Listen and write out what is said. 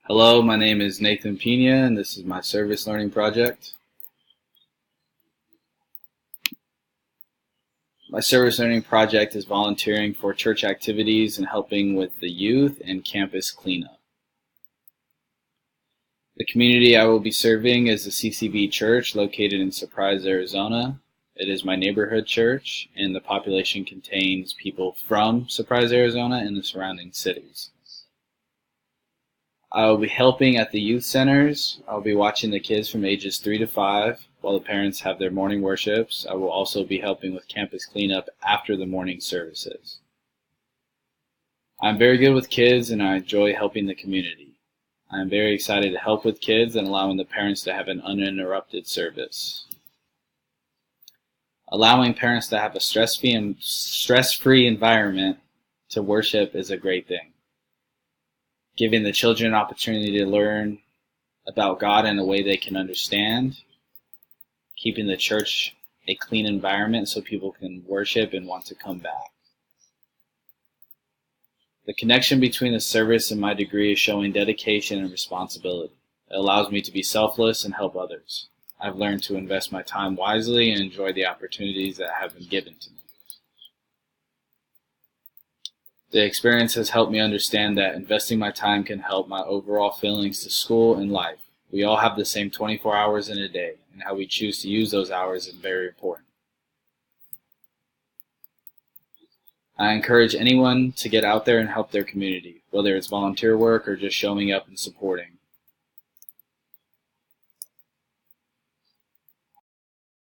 Hello, my name is Nathan Pena, and this is my service learning project. My service learning project is volunteering for church activities and helping with the youth and campus cleanup. The community I will be serving is the CCB Church located in Surprise, Arizona. It is my neighborhood church, and the population contains people from Surprise, Arizona and the surrounding cities. I will be helping at the youth centers. I'll be watching the kids from ages 3 to 5 while the parents have their morning worships. I will also be helping with campus cleanup after the morning services. I'm very good with kids and I enjoy helping the community. I am very excited to help with kids and allowing the parents to have an uninterrupted service. Allowing parents to have a stress-free environment to worship is a great thing. Giving the children an opportunity to learn about God in a way they can understand. Keeping the church a clean environment so people can worship and want to come back. The connection between the service and my degree is showing dedication and responsibility. It allows me to be selfless and help others. I've learned to invest my time wisely and enjoy the opportunities that have been given to me. The experience has helped me understand that investing my time can help my overall feelings to school and life. We all have the same 24 hours in a day, and how we choose to use those hours is very important. I encourage anyone to get out there and help their community, whether it's volunteer work or just showing up and supporting.